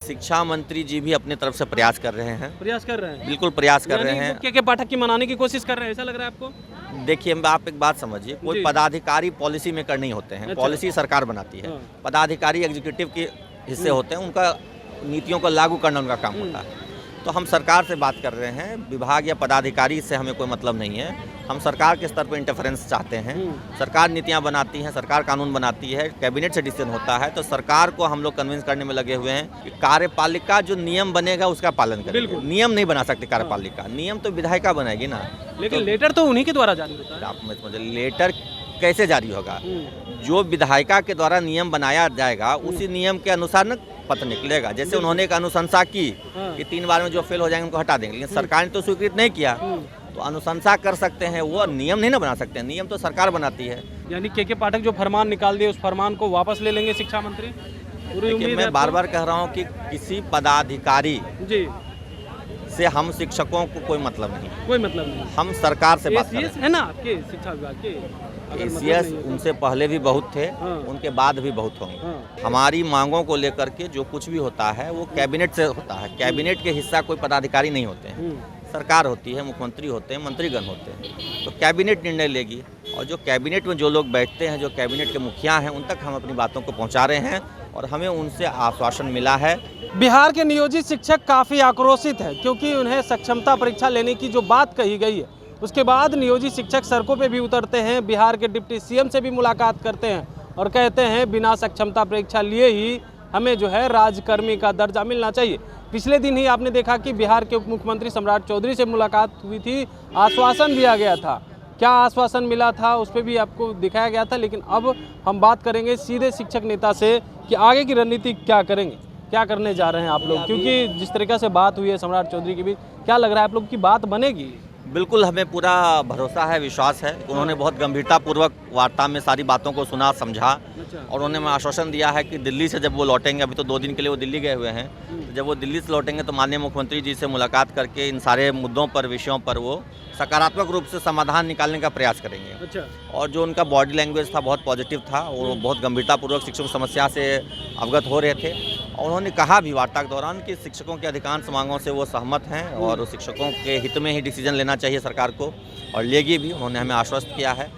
शिक्षा मंत्री जी भी अपने तरफ से प्रयास कर रहे हैं। प्रयास कर रहे हैं, बिल्कुल प्रयास कर रहे हैं। के पाठक की मनाने की कोशिश कर रहे हैं, ऐसा लग रहा है आपको? देखिए, आप एक बात समझिए, कोई पदाधिकारी पॉलिसी मेकर नहीं होते हैं। अच्छा। पॉलिसी सरकार बनाती है। हाँ। पदाधिकारी एग्जीक्यूटिव के हिस्से होते हैं, उनका नीतियों को लागू करना उनका काम होता है। तो हम सरकार से बात कर रहे हैं, विभाग या पदाधिकारी से हमें कोई मतलब नहीं है। हम सरकार के स्तर पर इंटरफेरेंस चाहते हैं। सरकार नीतियां बनाती है, सरकार कानून बनाती है, कैबिनेट से डिसीजन होता है। तो सरकार को हम लोग कन्विंस करने में लगे हुए हैं कि कार्यपालिका जो नियम बनेगा उसका पालन करेगी। नियम नहीं बना सकती कार्यपालिका, नियम तो विधायिका बनाएगी ना। लेकिन लेटर तो उन्हीं के द्वारा जारी होता है। आप मत समझिए, लेटर कैसे जारी होगा? जो विधायिका के द्वारा नियम बनाया जाएगा उसी नियम के अनुसार न पत्र निकलेगा। जैसे उन्होंने एक अनुशंसा की कि 3 बार में जो फेल हो जाएंगे उनको हटा देंगे, लेकिन सरकार ने तो स्वीकृत नहीं किया। तो अनुशंसा कर सकते हैं, वो नियम नहीं ना बना सकते हैं। नियम तो सरकार बनाती है। यानी के पाठक जो फरमान निकाल दिए उस फरमान को वापस ले लेंगे शिक्षा मंत्री? पूरी उम्मीद है। मैं बार बार कह रहा हूँ कि किसी पदाधिकारी जी से हम शिक्षकों को कोई मतलब नहीं, कोई मतलब नहीं। हम सरकार से बात कर रहे हैं। है ना आपके शिक्षा विभाग के? एसीएस उनसे पहले भी बहुत थे, उनके बाद भी बहुत होंगे। हमारी मांगों को लेकर के जो कुछ भी होता है वो कैबिनेट से होता है। कैबिनेट के हिस्सा कोई पदाधिकारी नहीं होते हैं। सरकार होती है, मुख्यमंत्री होते हैं, मंत्रीगण होते हैं। तो कैबिनेट निर्णय लेगी, और जो कैबिनेट में जो लोग बैठते हैं, जो कैबिनेट के मुखिया हैं, उन तक हम अपनी बातों को पहुंचा रहे हैं और हमें उनसे आश्वासन मिला है। बिहार के नियोजित शिक्षक काफ़ी आक्रोशित है, क्योंकि उन्हें सक्षमता परीक्षा लेने की जो बात कही गई है उसके बाद नियोजित शिक्षक सड़कों पे भी उतरते हैं, बिहार के डिप्टी सीएम से भी मुलाकात करते हैं और कहते हैं बिना सक्षमता परीक्षा लिए ही हमें जो है राजकर्मी का दर्जा मिलना चाहिए। पिछले दिन ही आपने देखा कि बिहार के उप मुख्यमंत्री सम्राट चौधरी से मुलाकात हुई थी, आश्वासन दिया गया था। क्या आश्वासन मिला था उस पर भी आपको दिखाया गया था। लेकिन अब हम बात करेंगे सीधे शिक्षक नेता से कि आगे की रणनीति क्या करेंगे, क्या करने जा रहे हैं आप लोग, क्योंकि जिस तरीके से बात हुई है सम्राट चौधरी की भी, क्या लग रहा है आप लोग की बात बनेगी? बिल्कुल, हमें पूरा भरोसा है, विश्वास है। उन्होंने बहुत गंभीरतापूर्वक वार्ता में सारी बातों को सुना, समझा, और उन्होंने हमें आश्वासन दिया है कि दिल्ली से जब वो लौटेंगे, अभी तो 2 दिन के लिए वो दिल्ली गए हुए हैं, तो जब वो दिल्ली से लौटेंगे तो माननीय मुख्यमंत्री जी से मुलाकात करके इन सारे मुद्दों पर, विषयों पर वो सकारात्मक रूप से समाधान निकालने का प्रयास करेंगे। अच्छा। और जो उनका बॉडी लैंग्वेज था बहुत पॉजिटिव था, वो बहुत गंभीरतापूर्वक शिक्षकों की समस्या से अवगत हो रहे थे। और उन्होंने कहा भी वार्ता के दौरान कि शिक्षकों के अधिकांश मांगों से वो सहमत हैं और शिक्षकों के हित में ही डिसीजन लेना चाहिए सरकार को, और लेगी भी। उन्होंने हमें आश्वस्त किया है।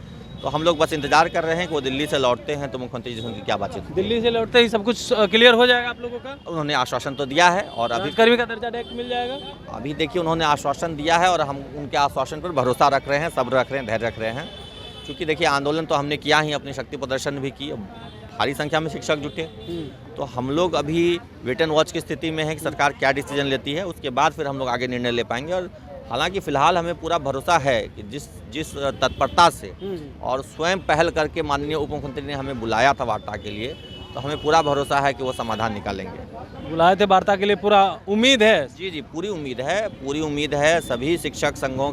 तो हम लोग बस इंतजार कर रहे हैं कि वो दिल्ली से लौटते हैं तो मुख्यमंत्री जी से उनकी क्या बातचीत होती है। दिल्ली से लौटते ही सब कुछ क्लियर हो जाएगा आप लोगों का? उन्होंने आश्वासन तो दिया है, और अभी कर्मी का दर्जा डायरेक्ट मिल जाएगा। अभी देखिए, उन्होंने आश्वासन दिया है और हम उनके आश्वासन पर भरोसा रख रहे हैं, सब्र रख रहे हैं, धैर्य रख रहे हैं। क्योंकि देखिए, आंदोलन तो हमने किया ही, अपनी शक्ति प्रदर्शन भी की, भारी संख्या में शिक्षक जुटे। तो हम लोग अभी वेट एंड वॉच की स्थिति में है कि सरकार क्या डिसीजन लेती है, उसके बाद फिर हम लोग आगे निर्णय ले पाएंगे। और हालांकि फ़िलहाल हमें पूरा भरोसा है कि जिस तत्परता से और स्वयं पहल करके माननीय उप मुख्यमंत्री ने हमें बुलाया था वार्ता के लिए, तो हमें पूरा भरोसा है कि वो समाधान निकालेंगे। बुलाए थे वार्ता के लिए, पूरा उम्मीद है? जी, पूरी उम्मीद है, पूरी उम्मीद है। सभी शिक्षक संघों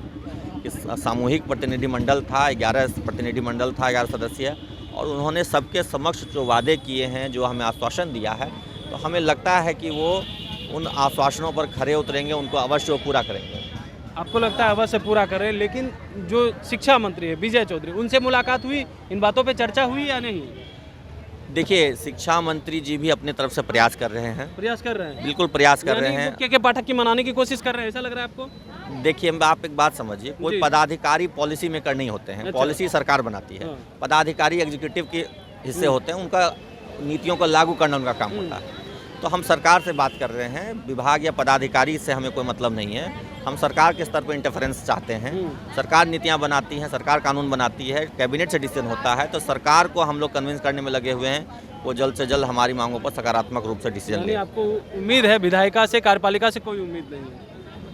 सामूहिक प्रतिनिधिमंडल था, 11 प्रतिनिधिमंडल था, 11 सदस्य, और उन्होंने सबके समक्ष जो वादे किए हैं, जो हमें आश्वासन दिया है, तो हमें लगता है कि वो उन आश्वासनों पर खरे उतरेंगे, उनको अवश्य वो पूरा करेंगे। आपको लगता है अवश्य पूरा करें? लेकिन जो शिक्षा मंत्री है विजय चौधरी, उनसे मुलाकात हुई, इन बातों पे चर्चा हुई या नहीं? देखिए, शिक्षा मंत्री जी भी अपने तरफ से प्रयास कर रहे हैं। प्रयास कर रहे हैं? बिल्कुल प्रयास कर रहे हैं। के पाठक की मनाने की कोशिश कर रहे हैं, ऐसा लग रहा है आपको? देखिए, आप एक बात समझिए, कोई पदाधिकारी पॉलिसी मेकर नहीं होते हैं। पॉलिसी सरकार बनाती है। पदाधिकारी एग्जीक्यूटिव के हिस्से होते हैं, उनका नीतियों को लागू करना उनका काम होता है। तो हम सरकार से बात कर रहे हैं, विभाग या पदाधिकारी से हमें कोई मतलब नहीं है। हम सरकार के स्तर पर इंटरफेरेंस चाहते हैं। सरकार नीतियां बनाती है, सरकार कानून बनाती है, कैबिनेट से डिसीजन होता है। तो सरकार को हम लोग कन्विंस करने में लगे हुए हैं, वो जल्द से जल्द हमारी मांगों पर सकारात्मक रूप से डिसीजन ले। आपको उम्मीद है विधायिका से, कार्यपालिका से कोई उम्मीद नहीं है?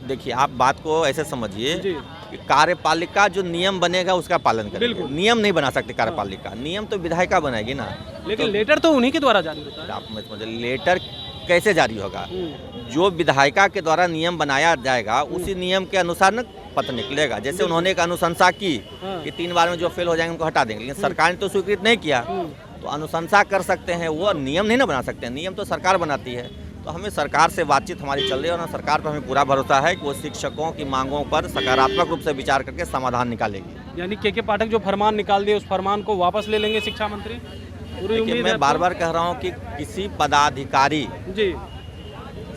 देखिए, आप बात को ऐसे समझिए कि कार्यपालिका जो नियम बनेगा उसका पालन करेगी। नियम नहीं बना सकती कार्यपालिका, नियम तो विधायिका बनाएगी ना। लेकिन लेटर तो उन्हीं के द्वारा जारी होता है। आप मत समझिए, लेटर कैसे जारी होगा? जो विधायिका के द्वारा नियम बनाया जाएगा उसी नियम के अनुसार न पत्र निकलेगा। जैसे उन्होंने एक अनुशंसा की कि 3 बार में जो फेल हो जाएंगे उनको हटा देंगे, लेकिन सरकार ने तो स्वीकृत नहीं किया। तो अनुशंसा कर सकते हैं, वो नियम नहीं ना बना सकते हैं। नियम तो सरकार बनाती है। तो हमें सरकार से बातचीत हमारी चल रही है और सरकार पर हमें पूरा भरोसा है कि वो शिक्षकों की मांगों पर सकारात्मक रूप से विचार करके समाधान निकालेगी। यानी के पाठक जो फरमान निकाल दिए उस फरमान को वापस ले लेंगे शिक्षा मंत्री? पूरी उम्मीद है। मैं बार बार कह रहा हूँ कि किसी पदाधिकारी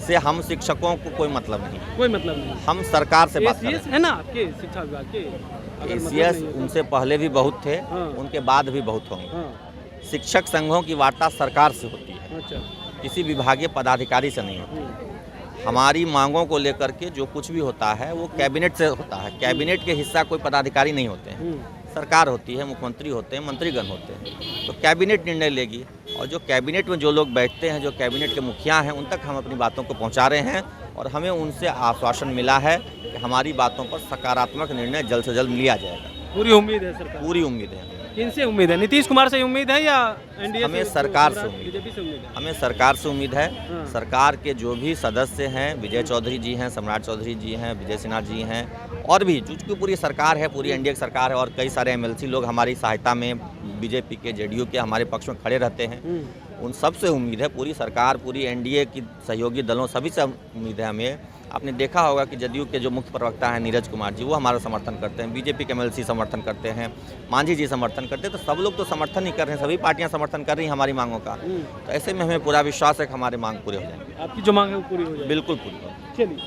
इससे हम शिक्षकों को कोई मतलब नहीं, कोई मतलब नहीं। हम सरकार से बात कर रहे ACS है ना आपके शिक्षा विभाग के? अगर हैं। मतलब ACS नहीं है तो- उनसे पहले भी बहुत थे, हाँ। उनके बाद भी बहुत होंगे। हाँ, शिक्षक संघों की वार्ता सरकार से होती है, अच्छा। किसी विभागीय पदाधिकारी से नहीं होती। हमारी मांगों को लेकर के जो कुछ भी होता है वो कैबिनेट से होता है। कैबिनेट के हिस्सा कोई पदाधिकारी नहीं होते हैं, सरकार होती है, मुख्यमंत्री होते हैं, मंत्रीगण होते हैं। तो कैबिनेट निर्णय लेगी और जो कैबिनेट में जो लोग बैठते हैं, जो कैबिनेट के मुखिया हैं, उन तक हम अपनी बातों को पहुंचा रहे हैं और हमें उनसे आश्वासन मिला है कि हमारी बातों पर सकारात्मक निर्णय जल्द से जल्द लिया जाएगा। पूरी उम्मीद है सरकार? पूरी उम्मीद है। किनसे उम्मीद है? नीतीश कुमार से उम्मीद है या एनडीए? हमें सरकार से उम्मीद है। बीजेपी से उम्मीद है? हमें सरकार से उम्मीद है। हाँ। सरकार के जो भी सदस्य हैं, विजय चौधरी जी हैं, सम्राट चौधरी जी हैं, विजय सिन्हा जी हैं, और भी चूँकि पूरी सरकार है, पूरी एनडीए की सरकार है और कई सारे एमएलसी लोग हमारी सहायता में बीजेपी के, जेडीयू के हमारे पक्ष में खड़े रहते हैं। उन सब से उम्मीद है, पूरी सरकार, पूरी एनडीए की सहयोगी दलों सभी से उम्मीद है हमें। आपने देखा होगा कि जदयू के जो मुख्य प्रवक्ता हैं नीरज कुमार जी, वो हमारा समर्थन करते हैं, बीजेपी के एमएलसी समर्थन करते हैं, मांझी जी समर्थन करते हैं। तो सब लोग तो समर्थन ही कर रहे हैं, सभी पार्टियां समर्थन कर रही हैं हमारी मांगों का। तो ऐसे में हमें पूरा विश्वास है कि हमारी मांग पूरी हो जाएंगी। आपकी जो मांग है वो पूरी हो जाएगी? बिल्कुल पूरी होगी। चलिए,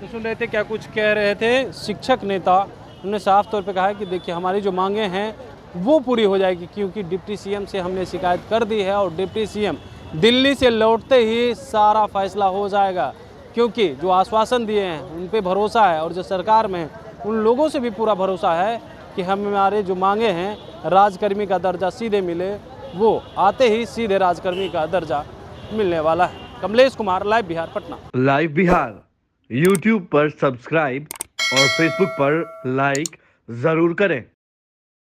तो सुन रहे थे क्या कुछ कह रहे थे शिक्षक नेता। उन्होंने साफ तौर पे कहा है कि देखिए हमारी जो मांगे हैं वो पूरी हो जाएगी, क्योंकि डिप्टी सीएम से हमने शिकायत कर दी है और डिप्टी सीएम दिल्ली से लौटते ही सारा फैसला हो जाएगा, क्योंकि जो आश्वासन दिए हैं उन पे भरोसा है और जो सरकार में है उन लोगों से भी पूरा भरोसा है कि हमारे जो मांगे हैं राजकर्मी का दर्जा सीधे मिले, वो आते ही सीधे राजकर्मी का दर्जा मिलने वाला है। Kamlesh Kumar, live Bihar, Patna. Live Bihar YouTube पर सब्सक्राइब और फेसबुक पर लाइक जरूर करें।